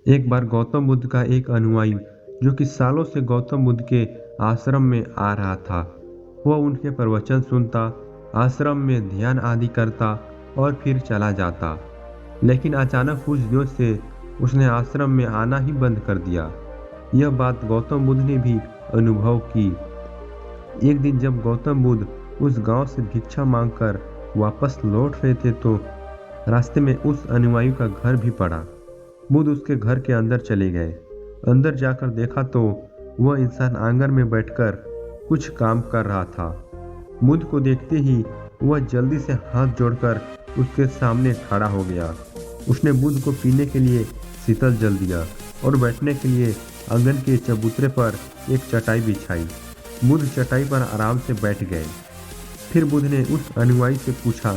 एक बार गौतम बुद्ध का एक अनुयायी जो कि सालों से गौतम बुद्ध के आश्रम में आ रहा था, वह उनके प्रवचन सुनता, आश्रम में ध्यान आदि करता और फिर चला जाता। लेकिन अचानक कुछ दिनों से उसने आश्रम में आना ही बंद कर दिया। यह बात गौतम बुद्ध ने भी अनुभव की। एक दिन जब गौतम बुद्ध उस गांव से भिक्षा मांगकर वापस लौट रहे थे तो रास्ते में उस अनुयायी का घर भी पड़ा। बुद्ध उसके घर के अंदर चले गए। अंदर जाकर देखा तो वह इंसान आंगन में बैठकर कुछ काम कर रहा था। बुद्ध को देखते ही वह जल्दी से हाथ जोड़कर उसके सामने खड़ा हो गया। उसने बुद्ध को पीने के लिए शीतल जल दिया और बैठने के लिए आंगन के चबूतरे पर एक चटाई बिछाई। बुद्ध चटाई पर आराम से बैठ गए। फिर बुद्ध ने उस अनुयायी से पूछा,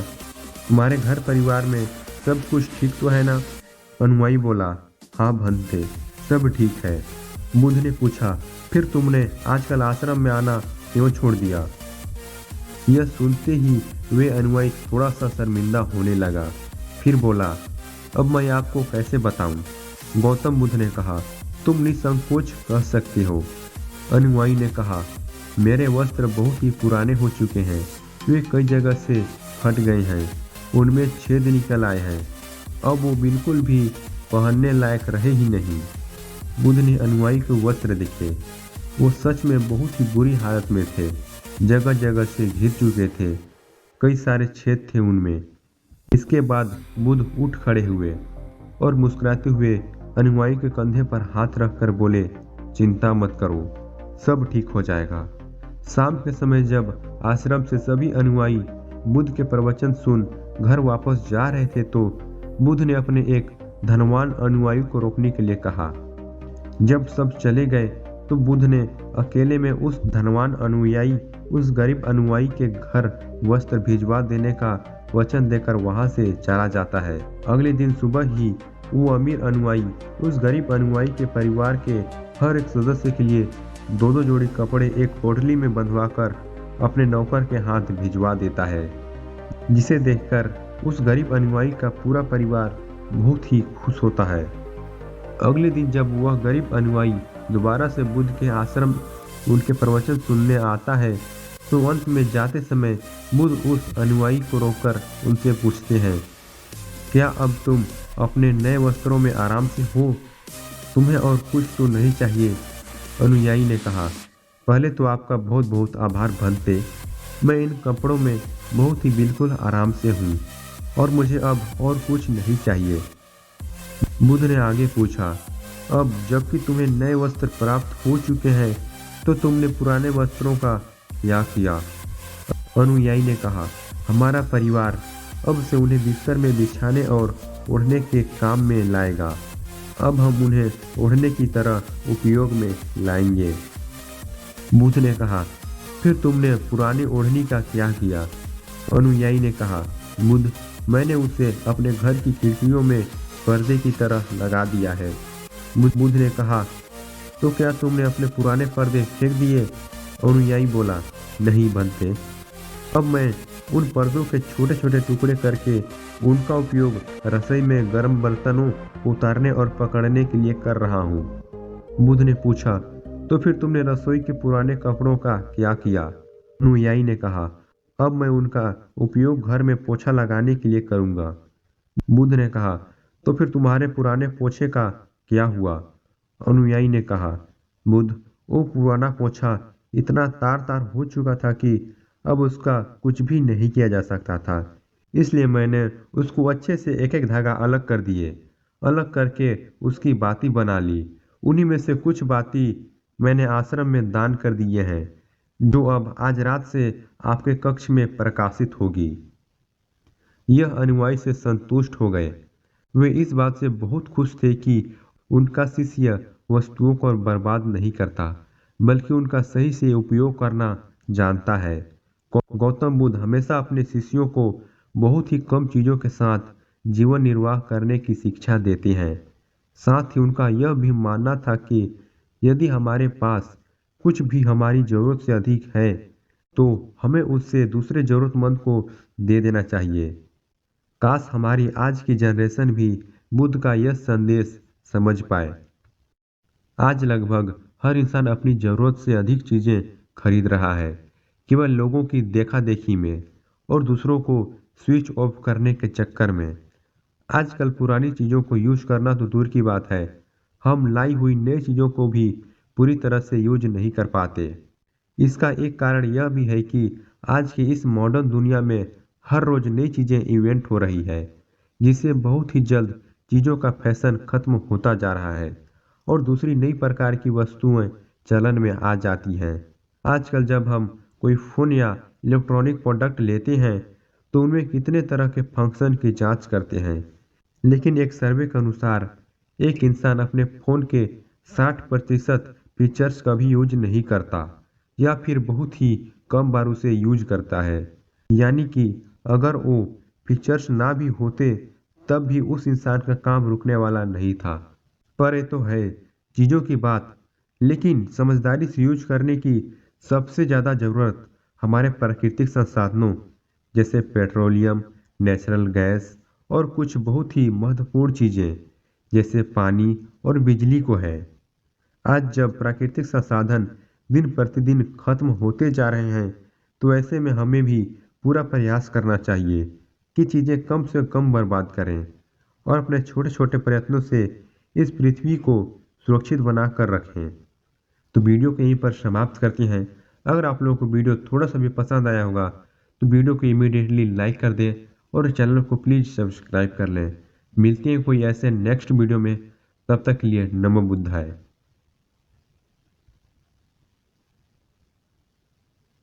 तुम्हारे घर परिवार में सब कुछ ठीक तो है ना? अनुयायी बोला, हाँ भंते, सब ठीक है। बुद्ध ने पूछा, फिर तुमने आजकल आश्रम में आना क्यों छोड़ दिया? यह सुनते ही वे अनुयायी थोड़ा सा शर्मिंदा होने लगा। फिर बोला, अब मैं आपको कैसे बताऊं? गौतम बुद्ध ने कहा, तुम निसंकोच कह सकते हो। अनुयायी ने कहा, मेरे वस्त्र बहुत ही पुराने हो चुके हैं, वे कई जगह से फट गए हैं, उनमें छेद निकल आए हैं, अब वो बिल्कुल भी पहनने लायक रहे ही नहीं। बुद्ध ने अनुयायी के वस्त्र देखे। वो सच में बहुत ही बुरी हालत में थे, जगह जगह से घिर चुके थे, कई सारे छेद थे उनमें। इसके बाद बुद्ध उठ खड़े हुए और मुस्कुराते हुए अनुयायी के कंधे पर हाथ रखकर बोले, चिंता मत करो, सब ठीक हो जाएगा। शाम के समय जब आश्रम से सभी अनुयायी बुद्ध के प्रवचन सुन घर वापस जा रहे थे तो बुद्ध ने अपने एक धनवान अनुयायी को रोकने के लिए कहा। जब सब चले गए तो बुद्ध ने अकेले में उस धनवान अनुयायी उस गरीब अनुयायी के घर वस्त्र भिजवा देने का वचन देकर वहां से चला जाता है। अगले दिन सुबह ही वो अमीर अनुयायी उस गरीब अनुयायी के परिवार के हर एक सदस्य के लिए दो दो जोड़ी कपड़े एक पोटली में बंधवाकर अपने नौकर के हाथ भिजवा देता है, जिसे देखकर उस गरीब अनुयायी का पूरा परिवार बहुत ही खुश होता है। अगले दिन जब वह गरीब अनुयायी दोबारा से बुद्ध के आश्रम उनके प्रवचन सुनने आता है तो अंत में जाते समय बुद्ध उस अनुयायी को रोककर उनसे पूछते हैं, क्या अब तुम अपने नए वस्त्रों में आराम से हो? तुम्हें और कुछ तो नहीं चाहिए? अनुयायी ने कहा, पहले तो आपका बहुत बहुत आभार भंते, मैं इन कपड़ों में बहुत ही बिल्कुल आराम से हूँ और मुझे अब और कुछ नहीं चाहिए। बुद्ध ने आगे पूछा, अब जबकि तुम्हें नए वस्त्र प्राप्त हो चुके हैं तो तुमने पुराने वस्त्रों का क्या किया? अनुयायी ने कहा, हमारा परिवार अब से उन्हें बिस्तर में बिछाने और ओढ़ने के काम में लाएगा। अब हम उन्हें ओढ़ने की तरह उपयोग में लाएंगे। बुद्ध ने कहा, फिर तुमने पुरानी ओढ़नी का क्या किया? अनुयायी ने कहा, बुद्ध, मैंने उसे अपने घर की खिड़कियों में पर्दे की तरह लगा दिया है। बुद्ध ने कहा, तो क्या तुमने अपने पुराने पर्दे फेंक दिए? अनुयायी बोला, नहीं भंते, अब मैं उन पर्दों के छोटे छोटे टुकड़े करके उनका उपयोग रसोई में गर्म बर्तनों उतारने और पकड़ने के लिए कर रहा हूँ। बुद्ध ने पूछा, तो फिर तुमने रसोई के पुराने कपड़ों का क्या किया? अनुयायी ने कहा, अब मैं उनका उपयोग घर में पोछा लगाने के लिए करूँगा। बुद्ध ने कहा, तो फिर तुम्हारे पुराने पोछे का क्या हुआ? अनुयायी ने कहा, बुद्ध, वो पुराना पोछा इतना तार तार हो चुका था कि अब उसका कुछ भी नहीं किया जा सकता था, इसलिए मैंने उसको अच्छे से एक एक धागा अलग कर दिए, अलग करके उसकी बाती बना ली। उन्हीं में से कुछ बाती मैंने आश्रम में दान कर दिए हैं, जो अब आज रात से आपके कक्ष में प्रकाशित होगी। यह अनुयायी से संतुष्ट हो गए। वे इस बात से बहुत खुश थे कि उनका शिष्य वस्तुओं को बर्बाद नहीं करता, बल्कि उनका सही से उपयोग करना जानता है। गौतम बुद्ध हमेशा अपने शिष्यों को बहुत ही कम चीज़ों के साथ जीवन निर्वाह करने की शिक्षा देते हैं। साथ ही उनका यह भी मानना था कि यदि हमारे पास कुछ भी हमारी ज़रूरत से अधिक है तो हमें उससे दूसरे ज़रूरतमंद को दे देना चाहिए। काश हमारी आज की जनरेशन भी बुद्ध का यह संदेश समझ पाए। आज लगभग हर इंसान अपनी जरूरत से अधिक चीजें खरीद रहा है, केवल लोगों की देखा देखी में और दूसरों को स्विच ऑफ करने के चक्कर में। आजकल पुरानी चीजों को यूज करना तो दूर की बात है, हम लाई हुई नई चीजों को भी पूरी तरह से यूज नहीं कर पाते। इसका एक कारण यह भी है कि आज की इस मॉडर्न दुनिया में हर रोज नई चीजें इवेंट हो रही है, जिससे बहुत ही जल्द चीजों का फैशन खत्म होता जा रहा है और दूसरी नई प्रकार की वस्तुएं चलन में आ जाती हैं। आजकल जब हम कोई फोन या इलेक्ट्रॉनिक प्रोडक्ट लेते हैं तो उनमें कितने तरह के फंक्शन की जांच करते हैं, लेकिन एक सर्वे के अनुसार एक इंसान अपने फोन के 60% फीचर्स का भी यूज नहीं करता या फिर बहुत ही कम बार उसे यूज करता है। यानी कि अगर वो फीचर्स ना भी होते तब भी उस इंसान का काम रुकने वाला नहीं था। पर ये तो है चीज़ों की बात, लेकिन समझदारी से यूज करने की सबसे ज़्यादा ज़रूरत हमारे प्राकृतिक संसाधनों जैसे पेट्रोलियम, नेचुरल गैस और कुछ बहुत ही महत्वपूर्ण चीज़ें जैसे पानी और बिजली को है। आज जब प्राकृतिक संसाधन दिन प्रतिदिन खत्म होते जा रहे हैं, तो ऐसे में हमें भी पूरा प्रयास करना चाहिए कि चीज़ें कम से कम बर्बाद करें और अपने छोटे छोटे प्रयत्नों से इस पृथ्वी को सुरक्षित बनाकर रखें। तो वीडियो को यहीं पर समाप्त करते हैं। अगर आप लोगों को वीडियो थोड़ा सा भी पसंद आया होगा तो वीडियो को इमीडिएटली लाइक कर दें और चैनल को प्लीज़ सब्सक्राइब कर लें। मिलते हैं कोई ऐसे नेक्स्ट वीडियो में, तब तक के लिए नमो बुद्धाय।